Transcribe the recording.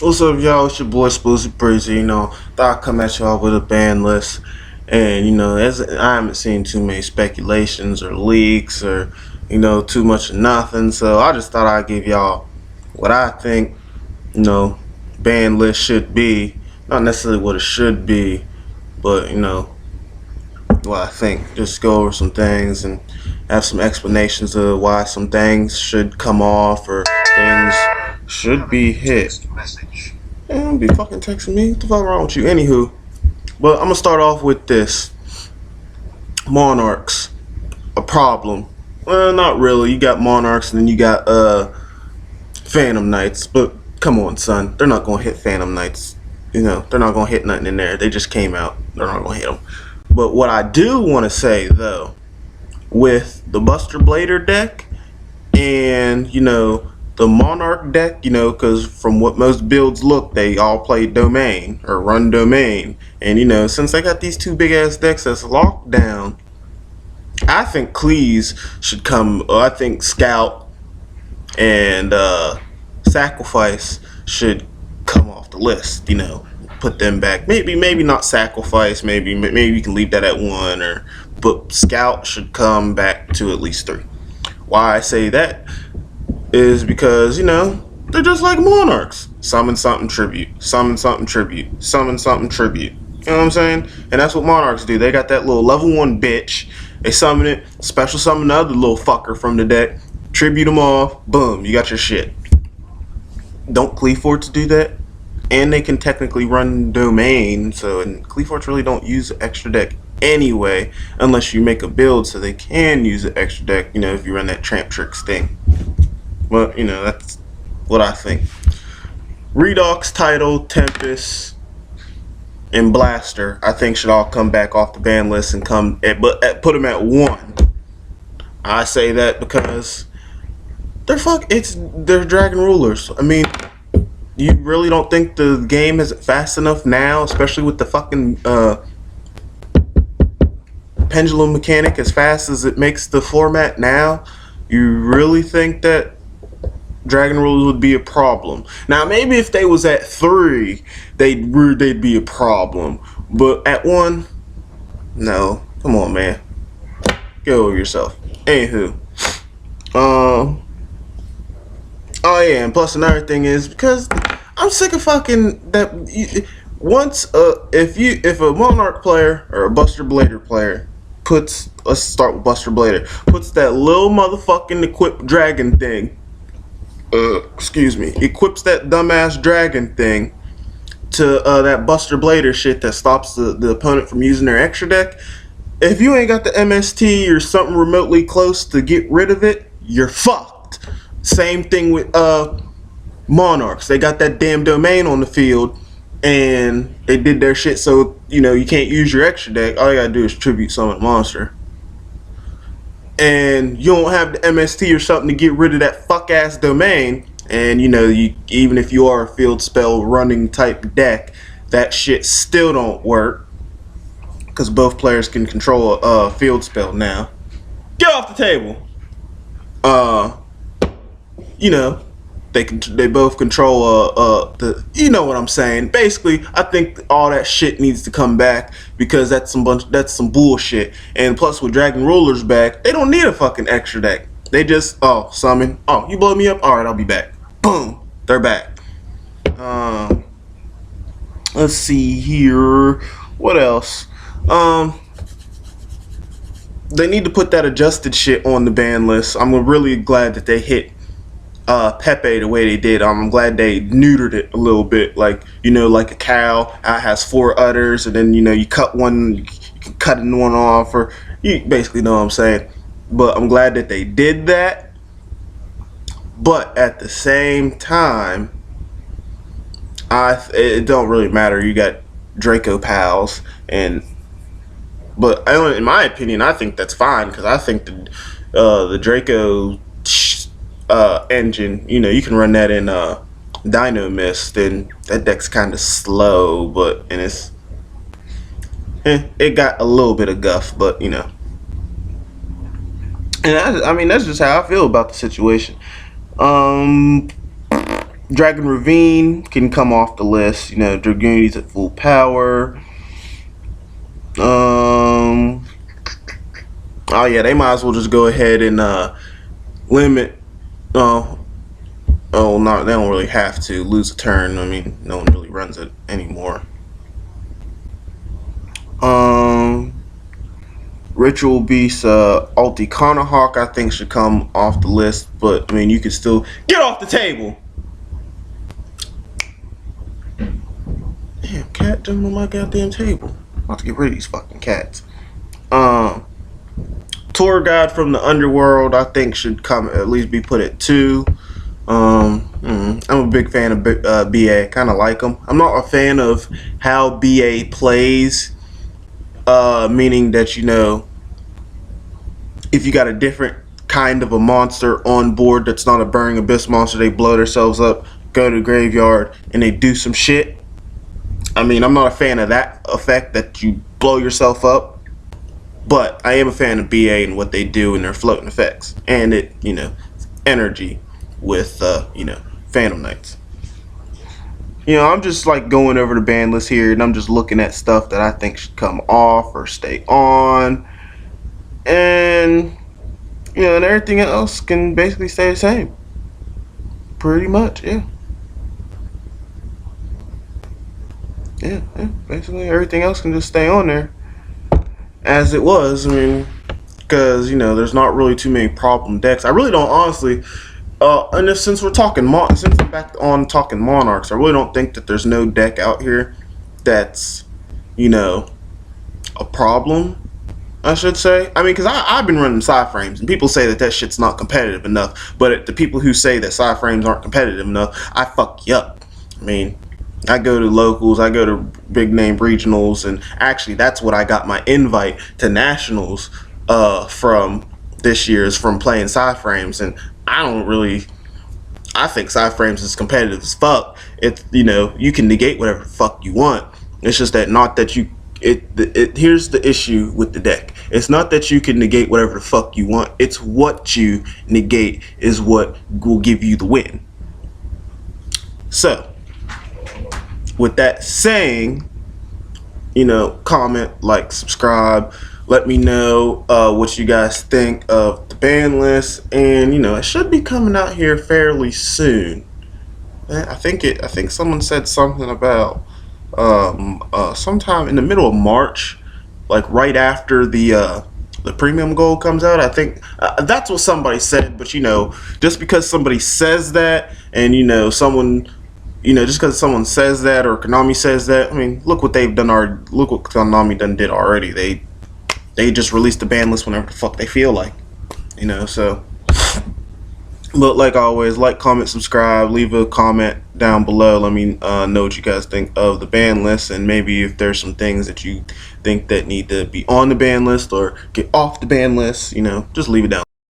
What's up, y'all? It's your boy SpooZy BreeZy. Thought I'd come at y'all with a ban list. And, as I haven't seen too many speculations or leaks or, too much of nothing. So I just thought I'd give y'all what I think, you know, ban list should be. Not necessarily what it should be, but, what I think. Just go over some things and have some explanations of why some things should come off or things should be hit. Don't be fucking texting me. What the fuck wrong with you? Anywho, but I'm gonna start off with this. Monarchs, a problem. Well, not really. You got Monarchs and then you got Phantom Knights. But come on, son, they're not gonna hit Phantom Knights. They're not gonna hit nothing in there. They just came out. They're not gonna hit them. But what I do want to say though, with the Buster Blader deck and the Monarch deck, because from what most builds look, they all play domain or run domain, and since I got these two big ass decks that's locked down, I think Cleese should come. I think Scout and Sacrifice should come off the list. Put them back. Maybe not Sacrifice. Maybe you can leave that at one, but Scout should come back to at least 3. Why I say that is because, they're just like Monarchs. Summon something tribute. Summon something tribute. Summon something tribute. You know what I'm saying? And that's what Monarchs do. They got that little level 1 bitch. They summon it, special summon the other little fucker from the deck, tribute them off, boom, you got your shit. Don't Cleaforts do that? And they can technically run domain, and Cleaforts really don't use the extra deck anyway, unless you make a build so they can use the extra deck, if you run that Tramp Tricks thing. Well, that's what I think. Redox, Tidal, Tempest, and Blaster, I think should all come back off the ban list and put them at 1. I say that because they're Dragon Rulers. I mean, you really don't think the game is fast enough now, especially with the fucking pendulum mechanic as fast as it makes the format now? You really think that Dragon Rulers would be a problem? Now, maybe if they was at 3, they'd be a problem. But at 1, no. Come on, man. Get over yourself. Anywho. Oh yeah, and plus another thing is because I'm sick of fucking that. If a Monarch player or a Buster Blader player let's start with Buster Blader, puts that little motherfucking equipped dragon thing, equips that dumbass dragon thing to that Buster Blader shit that stops the opponent from using their extra deck. If you ain't got the MST or something remotely close to get rid of it, you're fucked. Same thing with Monarchs. They got that damn domain on the field, and they did their shit so you can't use your extra deck. All you gotta do is tribute summon a monster, and you don't have the MST or something to get rid of that fuck ass domain. And even if you are a field spell running type deck, that shit still don't work because both players can control a field spell now. Get off the table. They both control what I'm saying. Basically, I think all that shit needs to come back because that's some bullshit. And plus, with Dragon Rulers back, they don't need a fucking extra deck. They just summon. Oh, you blow me up. All right, I'll be back. Boom, they're back. Let's see here. What else? They need to put that adjusted shit on the ban list. I'm really glad that they hit Pepe the way they did. I'm glad they neutered it a little bit, like a cow has 4 udders, and then you cut one, you can cut one off, or you basically know what I'm saying. But I'm glad that they did that. But at the same time, it don't really matter. You got Draco pals, but in my opinion, I think that's fine because I think the Draco engine, you can run that in Dino Mist, and that deck's kind of slow, it got a little bit of guff, but and I mean that's just how I feel about the situation. Dragon Ravine can come off the list. You know, Dragooni's at full power. Oh yeah, they might as well just go ahead and limit. Oh, no, they don't really have to lose a turn. I mean, no one really runs it anymore. Ritual Beast, Alti-Conahawk, I think should come off the list, but I mean, you could still get off the table. Damn, cat jumping on my goddamn table. I'm about to get rid of these fucking cats. Tour Guide from the Underworld, I think should come at least be put at 2. I'm a big fan of BA. Kind of like him. I'm not a fan of how BA plays. Meaning that, you know, if you got a different kind of a monster on board that's not a Burning Abyss monster, they blow themselves up, go to the graveyard, and they do some shit. I mean, I'm not a fan of that effect that you blow yourself up, but I am a fan of BA and what they do in their floating effects, and it, you know, energy with, you know, Phantom Knights. You know, I'm just like going over the ban list here, and I'm just looking at stuff that I think should come off or stay on, and you know, and everything else can basically stay the same. Pretty much, yeah. Yeah, basically everything else can just stay on there as it was. I mean, because, you know, there's not really too many problem decks. I really don't, honestly. And if, since we're talking since I'm back on talking Monarchs, I really don't think that there's no deck out here that's, you know, a problem, I should say. I mean, because I've been running Psy-Frames, and people say that that shit's not competitive enough. But the people who say that Psy-Frames aren't competitive enough, I fuck you up. I mean, I go to locals, I go to big name regionals, and actually that's what I got my invite to nationals from this year, is from playing Psy-Frames. And I think Psy-Frames is competitive as fuck. It's, you know, you can negate whatever the fuck you want. It's just that not that you, here's the issue with the deck. It's not that you can negate whatever the fuck you want. It's what you negate is what will give you the win. So, with that saying, you know, comment, like, subscribe. Let me know what you guys think of the ban list, and you know, it should be coming out here fairly soon. I think someone said something about sometime in the middle of March, like right after the premium gold comes out. I think that's what somebody said. But you know, just because somebody says that, and you know, someone, you know, just because someone says that or Konami says that, I mean, look what they've done. Look what Konami did already. They just release the ban list whenever the fuck they feel like, you know. So, but like always, like, comment, subscribe, leave a comment down below. Let me know what you guys think of the ban list, and maybe if there's some things that you think that need to be on the ban list or get off the ban list, you know, just leave it down